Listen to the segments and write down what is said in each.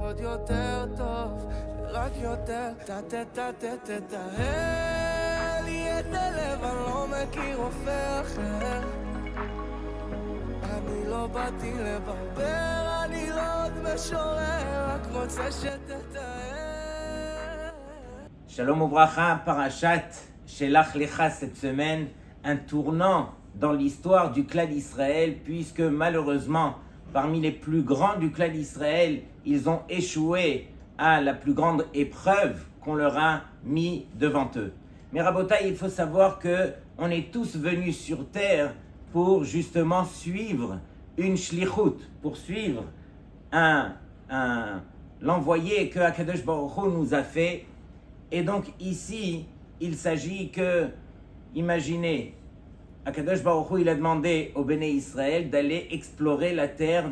עוד יותר טוב, רק יותר תתאהב לי את הלב, אני לא מכיר רופא אחר. אני לא באתי לברבר, אני לא עוד משורר, רק רוצה שתתאהב. Shalom Ouvracha, Parashat Shelach Lecha cette semaine, un tournant dans l'histoire du clan d'Israël, puisque malheureusement, parmi les plus grands du clan d'Israël, ils ont échoué à la plus grande épreuve qu'on leur a mis devant eux. Mais Rabotai, il faut savoir que on est tous venus sur terre pour justement suivre une shlichut, pour suivre l'envoyé que Akadosh Baruch Hu nous a fait. Et donc ici, il s'agit que, imaginez, Akadosh Baruch Hu, il a demandé au Béné Israël d'aller explorer la terre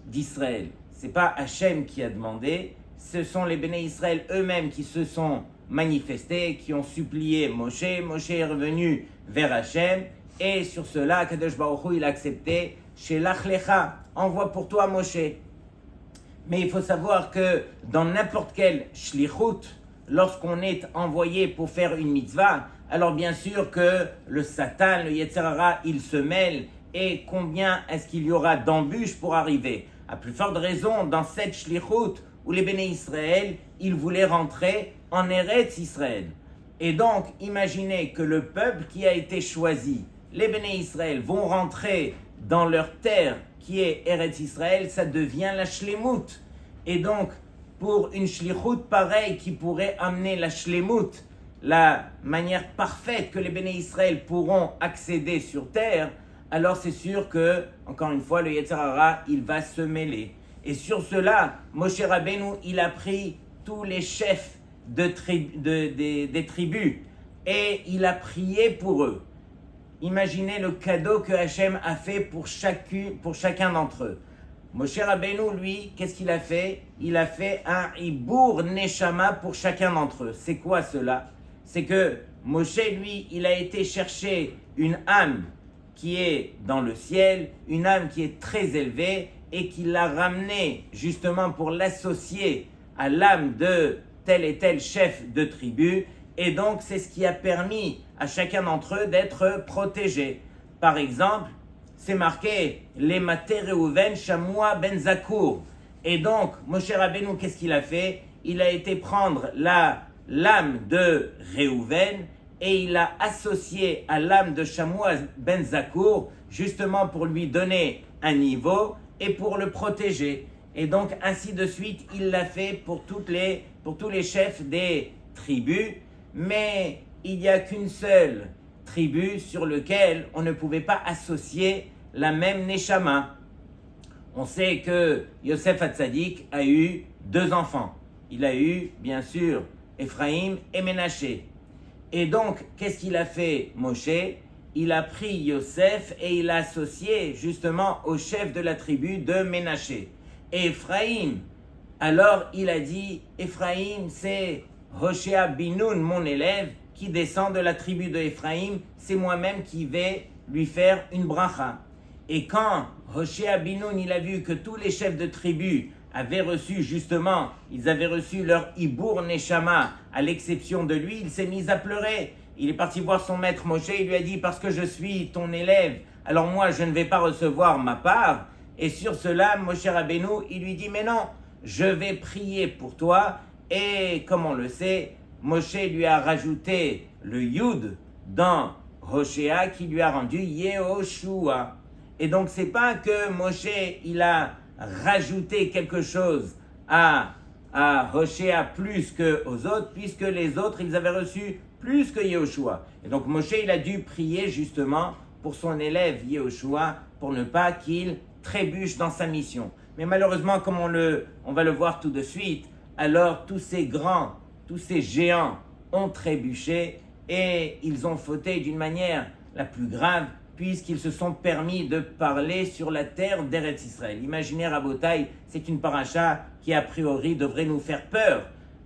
d'Israël. C'est pas Hachem qui a demandé, ce sont les Béné Israël eux-mêmes qui se sont manifestés, qui ont supplié Moshe. Moshe est revenu vers Hachem, et sur cela, Akadosh Baruch Hu, il a accepté, Shelach Lecha, envoie pour toi Moshe. Mais il faut savoir que dans n'importe quel shlichut, lorsqu'on est envoyé pour faire une mitzvah, alors bien sûr que le Satan, le Yetzer Hara, il se mêle, et combien est-ce qu'il y aura d'embûches pour arriver? À plus forte raison, dans cette shlichut où les Béné Israël, ils voulaient rentrer en Eretz Israël. Et donc, imaginez que le peuple qui a été choisi, les Béné Israël, vont rentrer dans leur terre qui est Eretz Israël, ça devient la shlemut. Et donc, pour une shlichut pareille qui pourrait amener la shlemut, la manière parfaite que les Béné Israël pourront accéder sur terre, alors c'est sûr que, encore une fois, le Yetzer Hara, il va se mêler. Et sur cela, Moshe Rabbeinu, il a pris tous les chefs des tribus et il a prié pour eux. Imaginez le cadeau que Hachem a fait pour chacun d'entre eux. Moshe Rabbeinu, lui, qu'est-ce qu'il a fait? Il a fait un Ibour Neshama pour chacun d'entre eux. C'est quoi cela? C'est que Moshe, lui, il a été chercher une âme qui est dans le ciel, une âme qui est très élevée, et qu'il l'a ramenée justement pour l'associer à l'âme de tel et tel chef de tribu. Et donc, c'est ce qui a permis à chacun d'entre eux d'être protégés. Par exemple, c'est marqué les Maté Reuven Shamoua Ben Zakour. Et donc, Moshe Rabbeinu, qu'est-ce qu'il a fait? Il a été prendre l'âme de Reuven et il l'a associé à l'âme de Shamoua Ben Zakour, justement pour lui donner un niveau et pour le protéger. Et donc, ainsi de suite, il l'a fait pour tous les chefs des tribus. Mais il n'y a qu'une seule tribu sur laquelle on ne pouvait pas associer la même Neshama. On sait que Yosef Hatzadik a eu 2 enfants. Il a eu, bien sûr, Ephraïm et Ménaché. Et donc, qu'est-ce qu'il a fait, Moshe? Il a pris Yosef et il l'a associé justement au chef de la tribu de Ménaché. Et Ephraïm, alors il a dit, Ephraïm, c'est Hoshea Binoun, mon élève, qui descend de la tribu de Ephraïm, c'est moi-même qui vais lui faire une bracha. Et quand Hoshea Binoun, il a vu que tous les chefs de tribu avaient reçu justement, ils avaient reçu leur Ibour Neshama, à l'exception de lui, il s'est mis à pleurer. Il est parti voir son maître Moshe, il lui a dit, parce que je suis ton élève, alors moi je ne vais pas recevoir ma part. Et sur cela, Moshe Rabbeinu, il lui dit, mais non, je vais prier pour toi. Et comme on le sait, Moshe lui a rajouté le Yud dans Hoshea qui lui a rendu Yehoshua. Et donc c'est pas que Moshe il a rajouté quelque chose à Hoshea plus qu'aux autres, puisque les autres ils avaient reçu plus que Yehoshua. Et donc Moshe il a dû prier justement pour son élève Yehoshua pour ne pas qu'il trébuche dans sa mission. Mais malheureusement, comme on va le voir tout de suite, alors tous ces grands, tous ces géants ont trébuché et ils ont fauté d'une manière la plus grave puisqu'ils se sont permis de parler sur la terre d'Eretz Israël. Imaginez Rabotai, c'est une paracha qui a priori devrait nous faire peur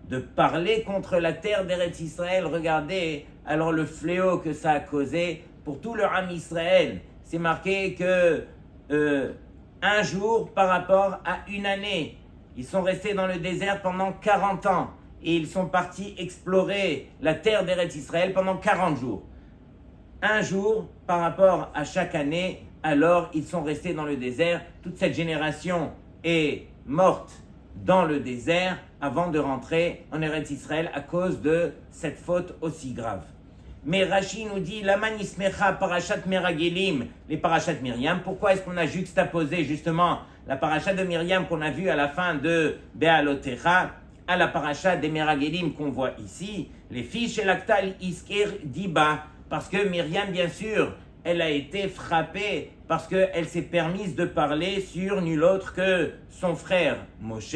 de parler contre la terre d'Eretz Israël. Regardez alors le fléau que ça a causé pour tout le Ham Israël. C'est marqué que un jour par rapport à une année, Ils sont restés dans le désert pendant 40 ans et ils sont partis explorer la terre d'Eretz Israël pendant 40 jours. Un jour par rapport à chaque année, alors ils sont restés dans le désert. Toute cette génération est morte dans le désert avant de rentrer en Eretz Israël à cause de cette faute aussi grave. Mais Rashi nous dit, Lama nismecha parashat Meragelim, les parachats Myriam. Pourquoi est-ce qu'on a juxtaposé justement la paracha de Myriam qu'on a vue à la fin de Be'alotecha à la paracha des Meragelim qu'on voit ici, les filles chez l'Aktal Isker Diba, parce que Myriam, bien sûr, elle a été frappée parce qu'elle s'est permise de parler sur nul autre que son frère Moshe.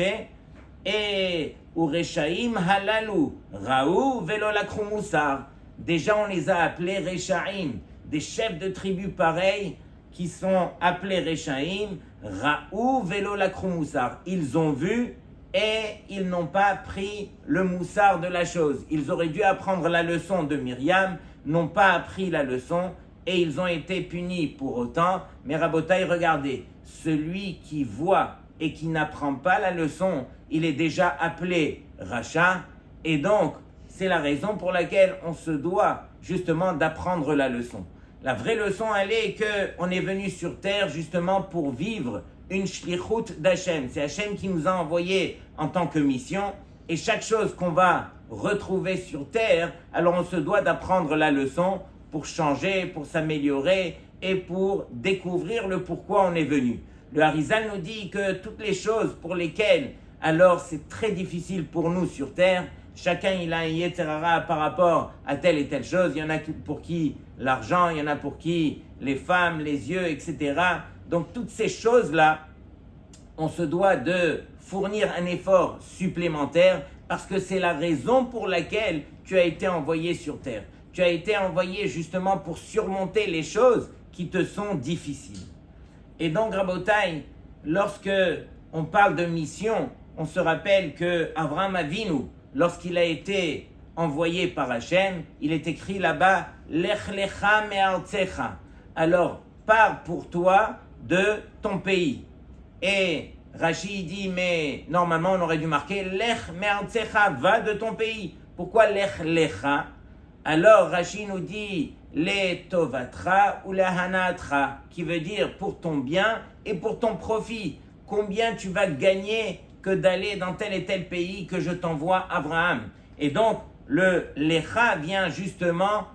Et Ureshaim halalu, Raou velo lakru musar. Déjà, on les a appelés Reshaim, des chefs de tribus pareils qui sont appelés Reshaim, Raou velo lakru musar. Ils ont vu et ils n'ont pas pris le moussard de la chose. Ils auraient dû apprendre la leçon de Myriam, n'ont pas appris la leçon et ils ont été punis pour autant. Mais Rabotai, regardez, celui qui voit et qui n'apprend pas la leçon, il est déjà appelé Racha, et donc c'est la raison pour laquelle on se doit justement d'apprendre la leçon. La vraie leçon, elle est qu'on est venu sur terre justement pour vivre une shlichut d'Hachem. C'est Hachem qui nous a envoyés en tant que mission, et chaque chose qu'on va retrouver sur terre, alors on se doit d'apprendre la leçon pour changer, pour s'améliorer et pour découvrir le pourquoi on est venu. Le Harizal nous dit que toutes les choses pour lesquelles alors c'est très difficile pour nous sur terre, chacun il a un Yetzirara par rapport à telle et telle chose. Il y en a pour qui l'argent, il y en a pour qui les femmes, les yeux, etc. Donc toutes ces choses-là, on se doit de fournir un effort supplémentaire parce que c'est la raison pour laquelle tu as été envoyé sur terre. Tu as été envoyé justement pour surmonter les choses qui te sont difficiles. Et donc, Rabotai, lorsque on parle de mission, on se rappelle que Avraham Avinu, lorsqu'il a été envoyé par Hachem, il est écrit là-bas Lech lecha me'artzecha. Alors, pars pour toi de ton pays. Et Rashi dit, mais normalement on aurait dû marquer Lech me'artzecha, va de ton pays. Pourquoi Lech lecha? Alors Rashi nous dit le tovatra ou le hanatra, qui veut dire pour ton bien et pour ton profit. Combien tu vas gagner que d'aller dans tel et tel pays que je t'envoie, Abraham. Et donc le lecha vient justement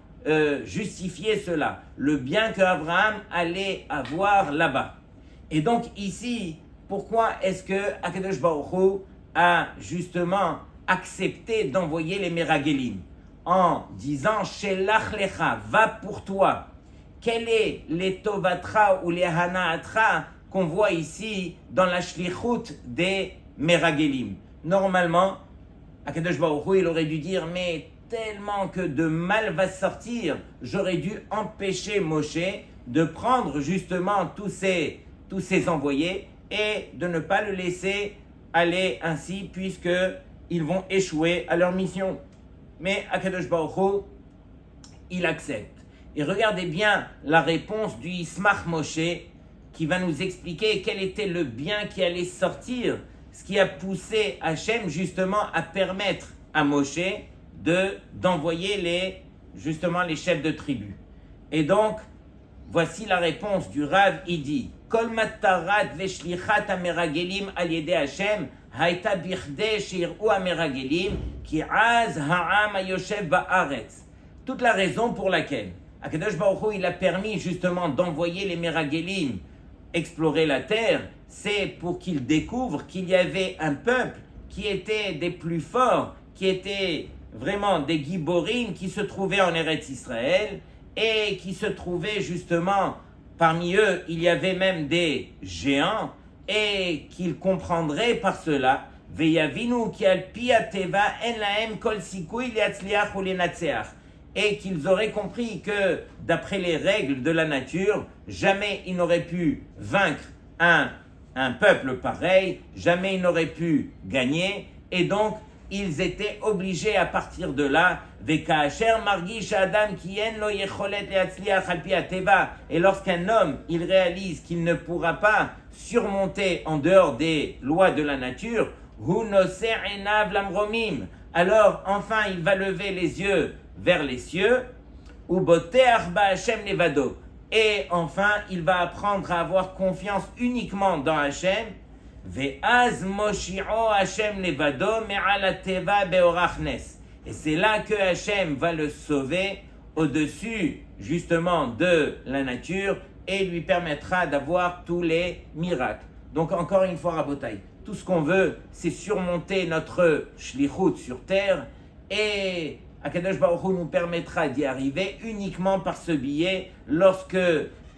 justifier cela, le bien que Abraham allait avoir là-bas. Et donc ici, pourquoi est-ce que Akadosh Baruch Hu a justement accepté d'envoyer les Meragelim en disant Shelach lecha, va pour toi. Quel est les tovatra ou les hanaatra qu'on voit ici dans la shlichut des Meragelim? Normalement, Akadosh Baruch Hu, il aurait dû dire, mais tellement que de mal va sortir, j'aurais dû empêcher Moshe de prendre justement tous ces envoyés et de ne pas le laisser aller ainsi puisqu'ils vont échouer à leur mission. Mais Akadosh Baruch Hu, il accepte. Et regardez bien la réponse du Yismach Moshe qui va nous expliquer quel était le bien qui allait sortir, ce qui a poussé Hachem justement à permettre à Moshe d'envoyer les chefs de tribu. Et donc, voici la réponse du Rav, il dit Kol matarat veshlichat ameragelim al yedei Hashem hayta bichdei shir'u ameragelim ki az ha'am hayoshev ba'aretz. Toute la raison pour laquelle Akadosh Baruch Hu, il a permis justement d'envoyer les Meragelim explorer la terre, c'est pour qu'ils découvrent qu'il y avait un peuple qui était des plus forts, qui était vraiment des Giborim qui se trouvaient en Eretz Israël et qui se trouvaient justement, parmi eux, il y avait même des géants et qu'ils comprendraient par cela Veyavinu ki al pi ateva en lahem kol sikui liatzliach ou linatseach, et qu'ils auraient compris que d'après les règles de la nature, jamais ils n'auraient pu vaincre un peuple pareil, jamais ils n'auraient pu gagner, et donc ils étaient obligés à partir de là, Vekaasher margish adam ki en lo yecholet lehatzliach al pi hateva. Et lorsqu'un homme, il réalise qu'il ne pourra pas surmonter en dehors des lois de la nature, hu noser enav lamromim. Alors enfin il va lever les yeux vers les cieux, ou boteach ba Hashem levado. Et enfin il va apprendre à avoir confiance uniquement dans Hashem. Ve'az moshi'o Hashem levado me'al hateva be'orach nes. Et c'est là que Hashem va le sauver au-dessus justement de la nature et lui permettra d'avoir tous les miracles. Donc encore une fois, Rabotai, tout ce qu'on veut, c'est surmonter notre shlichut sur terre et Akadosh Baruch Hu nous permettra d'y arriver uniquement par ce biais lorsque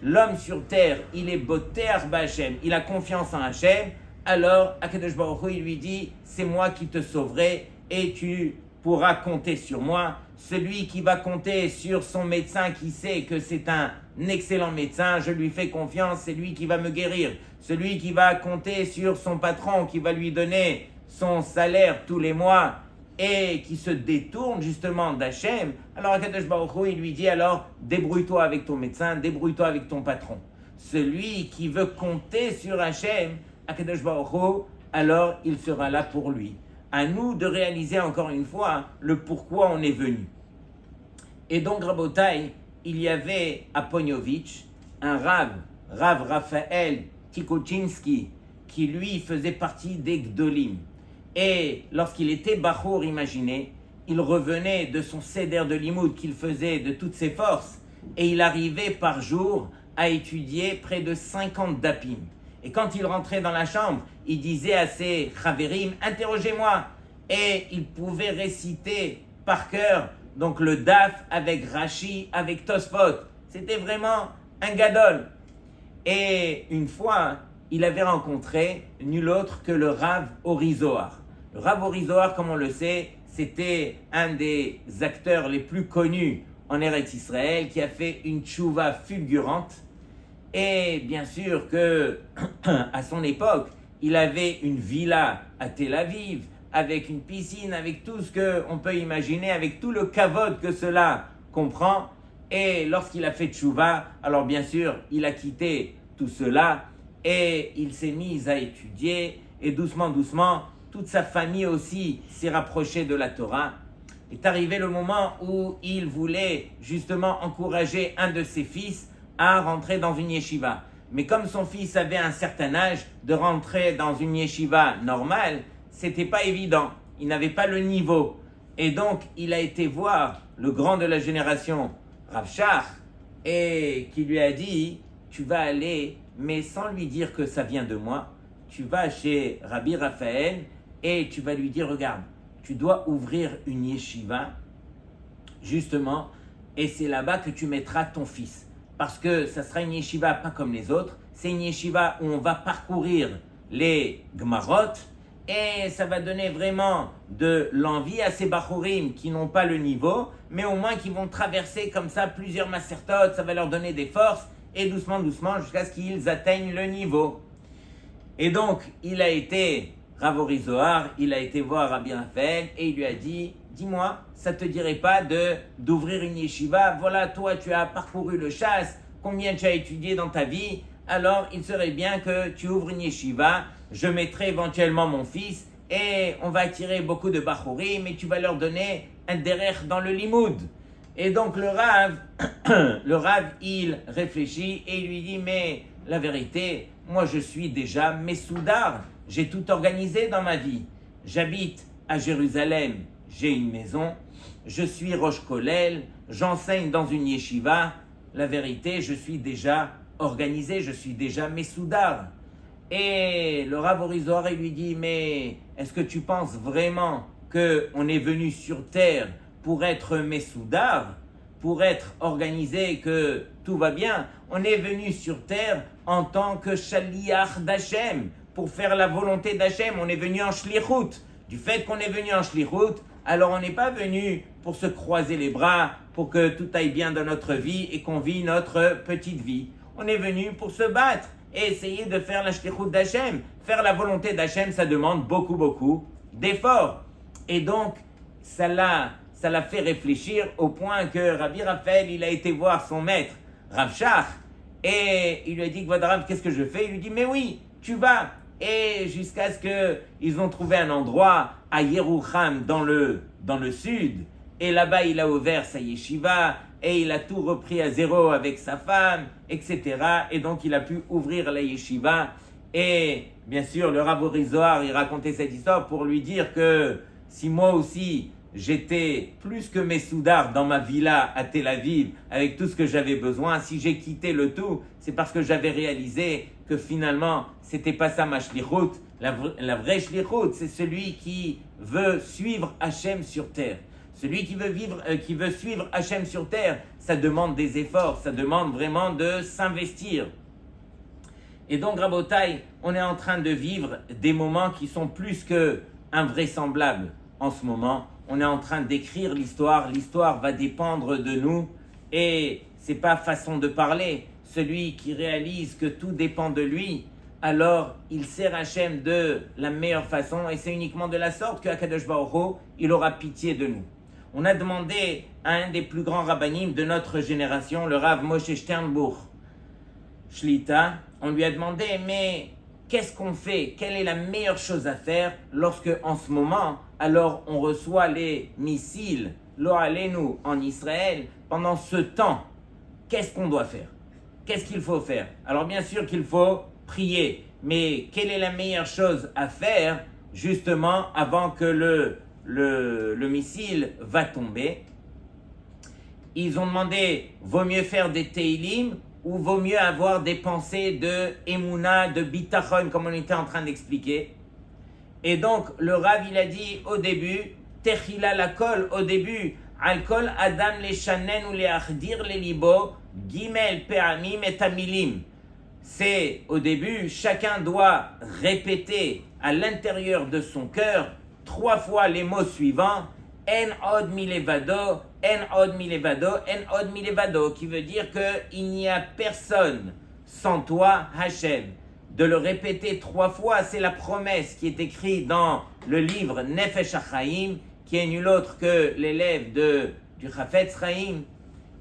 l'homme sur terre, il est boteach b'Hashem, il a confiance en Hashem. Alors, Akadosh Baruch Hu, il lui dit, c'est moi qui te sauverai et tu pourras compter sur moi. Celui qui va compter sur son médecin qui sait que c'est un excellent médecin, je lui fais confiance, c'est lui qui va me guérir. Celui qui va compter sur son patron qui va lui donner son salaire tous les mois et qui se détourne justement d'Hachem, alors Akadosh Baruch Hu, il lui dit alors, débrouille-toi avec ton médecin, débrouille-toi avec ton patron. Celui qui veut compter sur Hachem, Akadosh Baruch Hu, alors il sera là pour lui. À nous de réaliser encore une fois le pourquoi on est venu. Et donc, Rabotai, il y avait à Poniovitch un Rav Raphaël Tikoczynski, qui lui faisait partie des Gdolim. Et lorsqu'il était Bachour, imaginez, il revenait de son seder de limoud qu'il faisait de toutes ses forces, et il arrivait par jour à étudier près de 50 dapim. Et quand il rentrait dans la chambre, il disait à ses chaverim, interrogez-moi. Et il pouvait réciter par cœur, donc le daf avec Rashi, avec Tosfot. C'était vraiment un gadol. Et une fois, il avait rencontré nul autre que le Rav Ori Zohar. Le Rav Ori Zohar, comme on le sait, c'était un des acteurs les plus connus en Eretz Israël, qui a fait une tchouva fulgurante. Et bien sûr que, à son époque, il avait une villa à Tel Aviv, avec une piscine, avec tout ce qu'on peut imaginer, avec tout le kavod que cela comprend. Et lorsqu'il a fait tchouva, alors bien sûr, il a quitté tout cela et il s'est mis à étudier. Et doucement, toute sa famille aussi s'est rapprochée de la Torah. Est arrivé le moment où il voulait justement encourager un de ses fils à rentrer dans une yeshiva. Mais comme son fils avait un certain âge, de rentrer dans une yeshiva normale, c'était pas évident. Il n'avait pas le niveau. Et donc, il a été voir le grand de la génération, Rav Shach, et qui lui a dit, tu vas aller, mais sans lui dire que ça vient de moi, tu vas chez Rabbi Raphaël et tu vas lui dire, regarde, tu dois ouvrir une yeshiva, justement, et c'est là-bas que tu mettras ton fils. Parce que ça sera une yeshiva pas comme les autres, c'est une yeshiva où on va parcourir les Gemarot, et ça va donner vraiment de l'envie à ces Bachurim qui n'ont pas le niveau, mais au moins qui vont traverser comme ça plusieurs Masertot, ça va leur donner des forces, et doucement, jusqu'à ce qu'ils atteignent le niveau. Et donc, il a été, Rav Ori Zohar, il a été voir Rabbi Raphaël, et il lui a dit, dis-moi, ça te dirait pas d'ouvrir une yeshiva? Voilà, toi, tu as parcouru le chasse, combien tu as étudié dans ta vie? Alors, il serait bien que tu ouvres une yeshiva, je mettrai éventuellement mon fils, et on va attirer beaucoup de bachouri, mais tu vas leur donner un derech dans le limoud. Et donc, le Rav, il réfléchit, et il lui dit, mais la vérité, moi, je suis déjà Messoudar, j'ai tout organisé dans ma vie. J'habite à Jérusalem, j'ai une maison, je suis Rosh Kolel, j'enseigne dans une yeshiva. La vérité, je suis déjà organisé, je suis déjà Messoudar. Et le Rav Ori Zohar lui dit, mais est-ce que tu penses vraiment qu'on est venu sur terre pour être Messoudar, pour être organisé, que tout va bien? On est venu sur terre en tant que Shaliach d'Hachem, pour faire la volonté d'Hachem. On est venu en Shlichut. Du fait qu'on est venu en Shlichut, alors on n'est pas venu pour se croiser les bras, pour que tout aille bien dans notre vie et qu'on vit notre petite vie. On est venu pour se battre et essayer de faire la Shlichut d'Hachem. Faire la volonté d'Hachem, ça demande beaucoup d'efforts. Et donc, ça l'a fait réfléchir au point que Rabbi Raphaël, il a été voir son maître, Rav Shach, et il lui a dit, Kvad qu'est-ce que je fais? Il lui dit, mais oui, tu vas. Et jusqu'à ce qu'ils ont trouvé un endroit à Yerouham, dans le sud, et là-bas, il a ouvert sa yeshiva, et il a tout repris à zéro avec sa femme, etc. Et donc, il a pu ouvrir la yeshiva. Et bien sûr, le Rav Orizohar, il racontait cette histoire pour lui dire que si moi aussi, j'étais plus que Messoudar dans ma villa à Tel Aviv, avec tout ce que j'avais besoin, si j'ai quitté le tout, c'est parce que j'avais réalisé que finalement, c'était pas ça ma shlichut. La vraie shlichut, c'est celui qui veut suivre Hachem sur terre. Celui qui veut suivre Hachem sur terre, ça demande des efforts, ça demande vraiment de s'investir. Et donc, Rabotai, on est en train de vivre des moments qui sont plus que invraisemblables en ce moment. On est en train d'écrire l'histoire va dépendre de nous, et c'est pas façon de parler. Celui qui réalise que tout dépend de lui, alors il sert Hachem de la meilleure façon, et c'est uniquement de la sorte que Akadosh Baruch Hu, il aura pitié de nous. On a demandé à un des plus grands rabbanim de notre génération, le Rav Moshe Sternbuch Shlita, on lui a demandé, mais qu'est-ce qu'on fait? Quelle est la meilleure chose à faire lorsque, en ce moment, alors on reçoit les missiles, Lo Aleinu, en Israël, pendant ce temps? Qu'est-ce qu'on doit faire? Qu'est-ce qu'il faut faire? Alors bien sûr qu'il faut prier, mais quelle est la meilleure chose à faire, justement, avant que le missile va tomber? Ils ont demandé, vaut mieux faire des teilim ou vaut mieux avoir des pensées de Emouna, de Bitachon, comme on était en train d'expliquer. Et donc, le Rav, il a dit au début, Techila la kol, au début, Al-kol adam le shanen ou le achdir le libo, Gimel pe'amim et tamilim. C'est, au début, chacun doit répéter à l'intérieur de son cœur 3 fois les mots suivants, En od milevado, En od milevado, En od milevado, qui veut dire qu'il n'y a personne sans toi, Hachem. De le répéter 3 fois, c'est la promesse qui est écrite dans le livre Nefesh HaChaim, qui est nul autre que l'élève du Chafetz Chaim.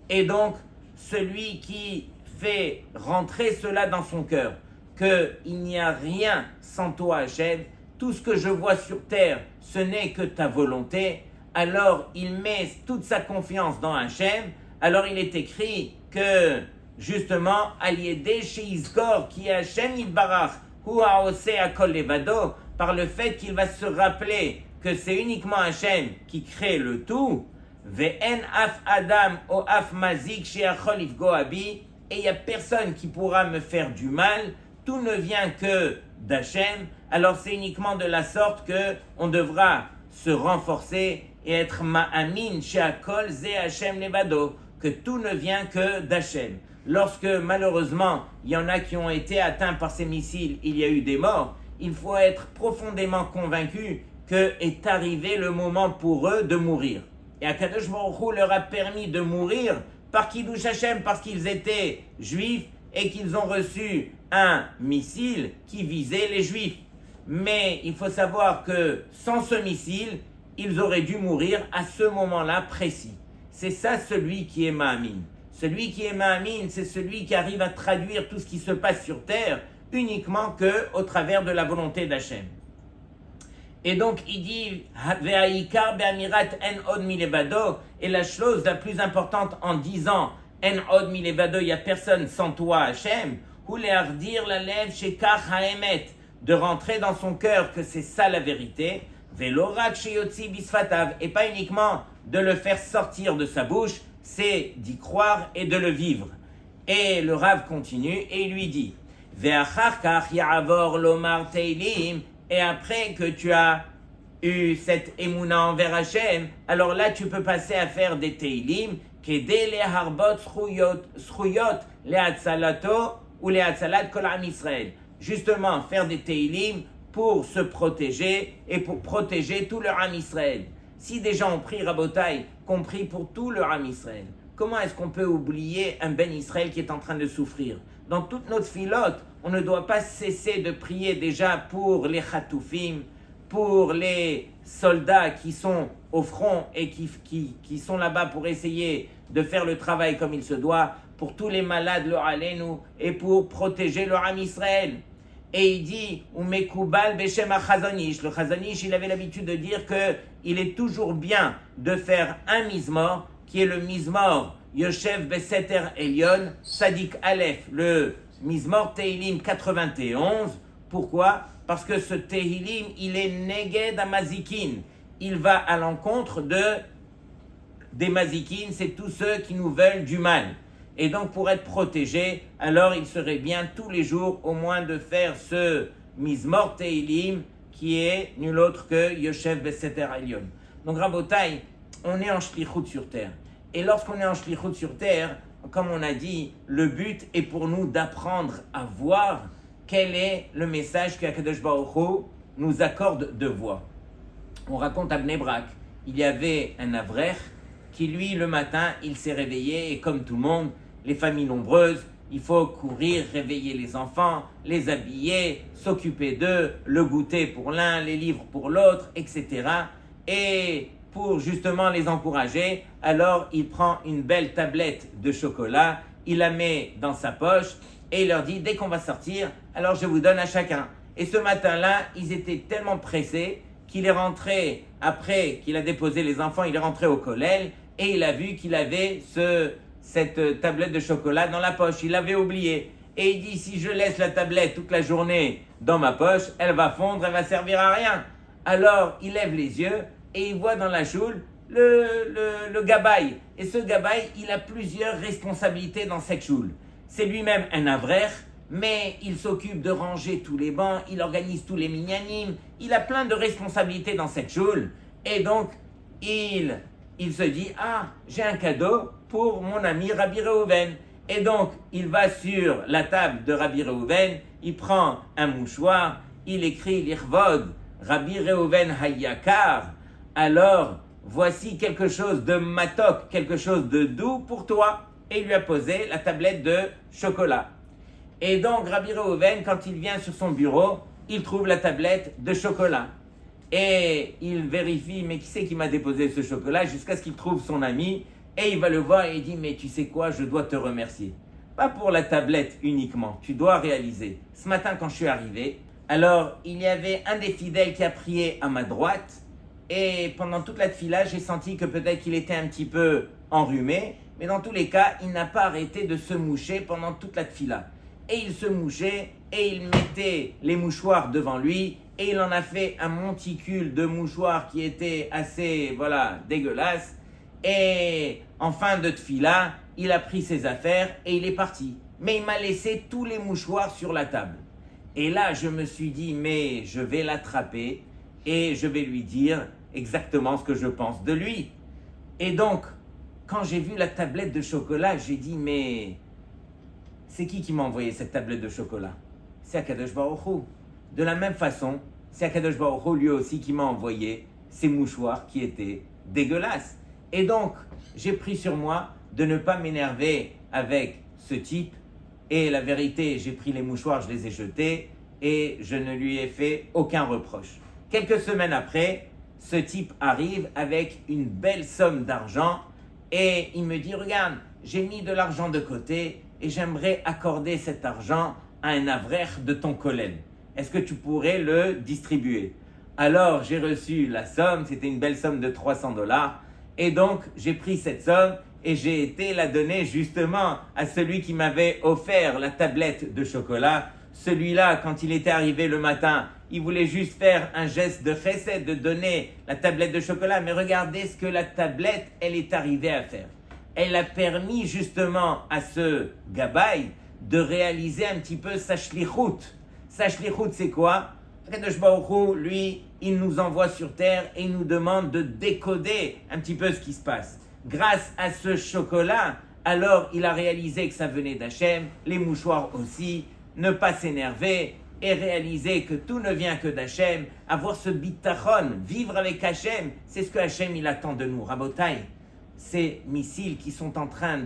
Et donc, celui qui fait rentrer cela dans son cœur, qu'il n'y a rien sans toi, Hachem, tout ce que je vois sur terre, ce n'est que ta volonté, alors il met toute sa confiance dans Hachem. Alors il est écrit que, justement, Aliédé Sheizkor, qui est Hachem Yitbarach, Hu Haose Akol Levado, par le fait qu'il va se rappeler que c'est uniquement Hachem qui crée le tout, Ve'en af Adam o af Mazik Sheachol Ifgo Abi, et il n'y a personne qui pourra me faire du mal, tout ne vient que d'Hachem. Alors c'est uniquement de la sorte que on devra se renforcer et être ma'amin she'akol ze Hachem levado, que tout ne vient que d'Hachem. Lorsque malheureusement il y en a qui ont été atteints par ces missiles, il y a eu des morts, il faut être profondément convaincu que est arrivé le moment pour eux de mourir. Et Akadosh Baruch Hu leur a permis de mourir par Kiddush Hachem, parce qu'ils étaient juifs et qu'ils ont reçu un missile qui visait les juifs. Mais il faut savoir que sans ce missile, ils auraient dû mourir à ce moment-là précis. C'est ça celui qui est Ma'amin. Celui qui est Ma'amin, c'est celui qui arrive à traduire tout ce qui se passe sur terre uniquement qu'au travers de la volonté d'Hachem. Et donc il dit Ve'aikar be'amirat en od milevado, et la chose la plus importante en disant en od milevado, il n'y a personne sans toi Hachem, ou le'ardir la lev shekach ha'emet, de rentrer dans son cœur que c'est ça la vérité, ve'lorak sheyotzi bisfatav, et pas uniquement de le faire sortir de sa bouche, c'est d'y croire et de le vivre. Et le Rav continue et il lui dit ve'achar kach ya'avor lomar teilim, et après que tu as eu cette émouna envers Hachem, alors là tu peux passer à faire des teilim, kedé le harbot zchuyot le hatzalato ou le hatzalat kol am Israël. Justement, faire des teilim pour se protéger et pour protéger tout le Am Israël. Si des gens ont pris Rabotai, compris pour tout le Am Israël, comment est-ce qu'on peut oublier un Ben Israël qui est en train de souffrir? Dans toute notre filote, on ne doit pas cesser de prier déjà pour les Chatoufim, pour les soldats qui sont au front et qui sont là-bas pour essayer de faire le travail comme il se doit, pour tous les malades, le Aleinu, et pour protéger le Ham Israël. Et il dit, Umekubal Beshem HaChazon Ish. Le Chazon Ish, il avait l'habitude de dire qu'il est toujours bien de faire un Mizmor, qui est le Mizmor Yoshev Beseter Elyon, Sadik Aleph, le Mizmor Tehilim 91. Pourquoi? Parce que ce Tehilim, il est Neged Amazikin. Il va à l'encontre des Mazikin, c'est tous ceux qui nous veulent du mal. Et donc, pour être protégé, alors il serait bien tous les jours au moins de faire ce Mizmor Tehilim qui est nul autre que Yoshev Beseter Elyon. Donc, Rabotai, on est en shlichut sur terre. Et lorsqu'on est en shlichut sur terre, comme on a dit, le but est pour nous d'apprendre à voir quel est le message qu'Akadosh Baruch Hu nous accorde de voir. On raconte à Bnei Brak, il y avait un Avrer qui, lui, le matin, il s'est réveillé et comme tout le monde, les familles nombreuses, il faut courir, réveiller les enfants, les habiller, s'occuper d'eux, le goûter pour l'un, les livres pour l'autre, etc. Et pour justement les encourager, alors il prend une belle tablette de chocolat, il la met dans sa poche et il leur dit, dès qu'on va sortir, alors je vous donne à chacun. Et ce matin-là, ils étaient tellement pressés qu'il est rentré, après qu'il a déposé les enfants, il est rentré au kollel et il a vu qu'il avait cette tablette de chocolat dans la poche. Il l'avait oublié. Et il dit, si je laisse la tablette toute la journée dans ma poche, elle va fondre, elle va servir à rien. Alors, il lève les yeux et il voit dans la choule le gabaï. Et ce gabaï, il a plusieurs responsabilités dans cette choule. C'est lui-même un avrer, mais il s'occupe de ranger tous les bancs, il organise tous les minyanim, il a plein de responsabilités dans cette choule. Et donc, il se dit, j'ai un cadeau pour mon ami Rabbi Reuven. Et donc, il va sur la table de Rabbi Reuven, il prend un mouchoir, il écrit l'Irvod, Rabbi Reuven Hayakar. Alors, voici quelque chose de matok, quelque chose de doux pour toi. Et il lui a posé la tablette de chocolat. Et donc, Rabbi Reuven, quand il vient sur son bureau, il trouve la tablette de chocolat. Et il vérifie, mais qui c'est qui m'a déposé ce chocolat, jusqu'à ce qu'il trouve son ami. Et il va le voir et il dit, mais tu sais quoi, je dois te remercier. Pas pour la tablette uniquement, tu dois réaliser. Ce matin, quand je suis arrivé, alors il y avait un des fidèles qui a prié à ma droite. Et pendant toute la tfila, j'ai senti que peut-être qu'il était un petit peu enrhumé. Mais dans tous les cas, il n'a pas arrêté de se moucher pendant toute la tfila. Et il se mouchait et il mettait les mouchoirs devant lui. Et il en a fait un monticule de mouchoirs qui était assez, dégueulasse. Et en fin de tfila, il a pris ses affaires et il est parti. Mais il m'a laissé tous les mouchoirs sur la table. Et là, je me suis dit, mais je vais l'attraper et je vais lui dire exactement ce que je pense de lui. Et donc, quand j'ai vu la tablette de chocolat, j'ai dit, mais c'est qui m'a envoyé cette tablette de chocolat? C'est Akadosh Baruch Hu. De la même façon, c'est Akadosh Baruch Hu lui aussi qui m'a envoyé ces mouchoirs qui étaient dégueulasses. Et donc, j'ai pris sur moi de ne pas m'énerver avec ce type. Et la vérité, j'ai pris les mouchoirs, je les ai jetés et je ne lui ai fait aucun reproche. Quelques semaines après, ce type arrive avec une belle somme d'argent et il me dit, regarde, j'ai mis de l'argent de côté et j'aimerais accorder cet argent à un avrer de ton kollel. Est-ce que tu pourrais le distribuer? Alors, j'ai reçu la somme, c'était une belle somme de $300. Et donc, j'ai pris cette somme et j'ai été la donner justement à celui qui m'avait offert la tablette de chocolat. Celui-là, quand il était arrivé le matin, il voulait juste faire un geste de chesed, de donner la tablette de chocolat. Mais regardez ce que la tablette, elle est arrivée à faire. Elle a permis justement à ce gabaï de réaliser un petit peu sa shlichut. Sa shlichut, c'est quoi? Kadosh Baruch Hu, lui, il nous envoie sur terre et il nous demande de décoder un petit peu ce qui se passe. Grâce à ce chocolat, alors il a réalisé que ça venait d'Hachem, les mouchoirs aussi, ne pas s'énerver et réaliser que tout ne vient que d'Hachem, avoir ce bitachon, vivre avec Hachem, c'est ce que Hachem il attend de nous. Rabotai, ces missiles qui sont en train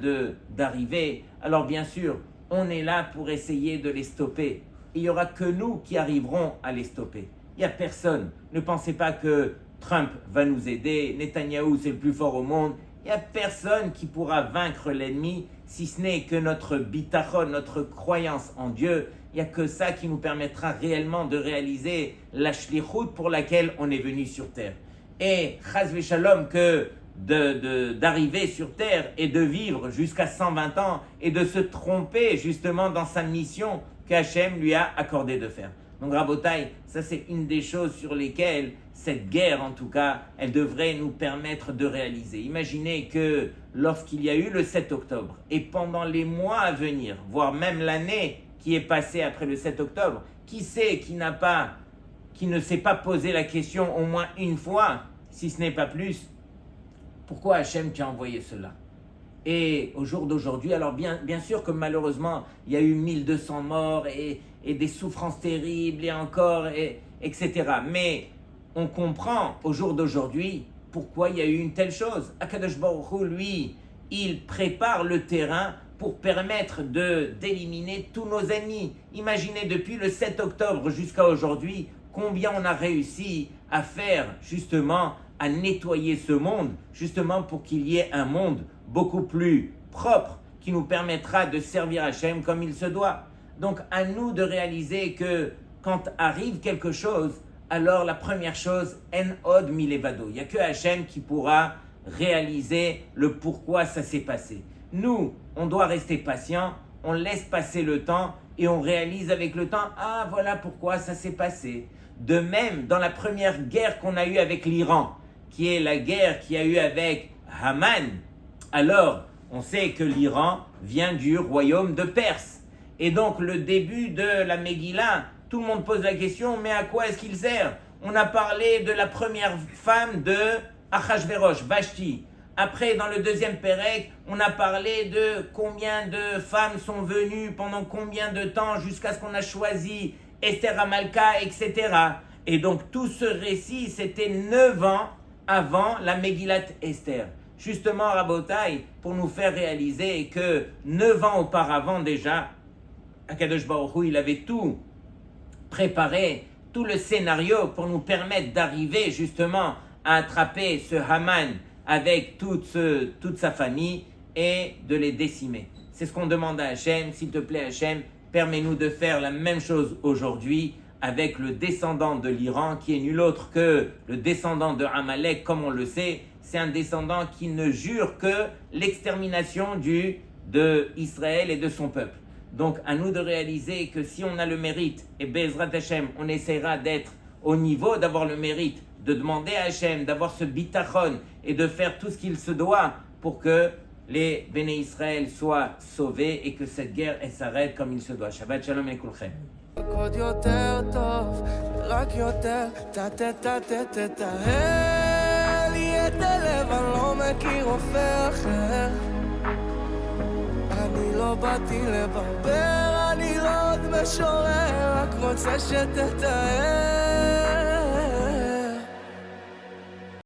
d'arriver, alors bien sûr, on est là pour essayer de les stopper. Il n'y aura que nous qui arriverons à les stopper. Il n'y a personne. Ne pensez pas que Trump va nous aider, Netanyahou c'est le plus fort au monde. Il n'y a personne qui pourra vaincre l'ennemi, si ce n'est que notre bitachon, notre croyance en Dieu. Il n'y a que ça qui nous permettra réellement de réaliser la shlichut pour laquelle on est venu sur terre. Et chas v'shalom que d'arriver sur terre et de vivre jusqu'à 120 ans et de se tromper justement dans sa mission qu'Hachem lui a accordé de faire. Donc Rabotai, ça c'est une des choses sur lesquelles cette guerre en tout cas, elle devrait nous permettre de réaliser. Imaginez que lorsqu'il y a eu le 7 octobre et pendant les mois à venir, voire même l'année qui est passée après le 7 octobre, qui sait qui ne s'est pas posé la question au moins une fois, si ce n'est pas plus, pourquoi Hachem t'a envoyé cela? Et au jour d'aujourd'hui, alors bien sûr que malheureusement, il y a eu 1200 morts et des souffrances terribles et encore, etc. Mais on comprend au jour d'aujourd'hui pourquoi il y a eu une telle chose. Akadosh Baruch Hu, lui, il prépare le terrain pour permettre d'éliminer tous nos ennemis. Imaginez depuis le 7 octobre jusqu'à aujourd'hui, combien on a réussi à faire justement, à nettoyer ce monde, justement pour qu'il y ait un monde beaucoup plus propre, qui nous permettra de servir Hachem comme il se doit. Donc à nous de réaliser que quand arrive quelque chose, alors la première chose, en od milevado. Il n'y a que Hachem qui pourra réaliser le pourquoi ça s'est passé. Nous, on doit rester patient, on laisse passer le temps et on réalise avec le temps, ah voilà pourquoi ça s'est passé. De même, dans la première guerre qu'on a eue avec l'Iran, qui est la guerre qu'il y a eu avec Haman, alors on sait que l'Iran vient du royaume de Perse. Et donc le début de la Megillah, tout le monde pose la question, mais à quoi est-ce qu'il sert? On a parlé de la première femme de Achashverosh, Vashti. Après, dans le deuxième Pérec, on a parlé de combien de femmes sont venues, pendant combien de temps, jusqu'à ce qu'on a choisi Esther Amalka, etc. Et donc tout ce récit, c'était 9 ans avant la Megillat Esther. Justement, Rabotai, pour nous faire réaliser que 9 ans auparavant déjà, Akadosh Baruch Hu, il avait tout préparé, tout le scénario pour nous permettre d'arriver justement à attraper ce Haman avec toute sa famille et de les décimer. C'est ce qu'on demande à Hachem. S'il te plaît Hachem, permets-nous de faire la même chose aujourd'hui avec le descendant de l'Iran qui est nul autre que le descendant de Amalek, comme on le sait. C'est un descendant qui ne jure que l'extermination de Israël et de son peuple. Donc à nous de réaliser que si on a le mérite, et Bezrat Hachem, on essaiera d'être au niveau, d'avoir le mérite, de demander à Hachem, d'avoir ce bitachon et de faire tout ce qu'il se doit pour que les Béné Israël soient sauvés et que cette guerre elle s'arrête comme il se doit. Shabbat Shalom et Kulchem. עוד יותר טוב, רק יותר, תטהר לי את הלב, אני לא מכיר רופא אחר. אני לא באתי לברבר, אני לא עוד משורר, רק רוצה שתטהר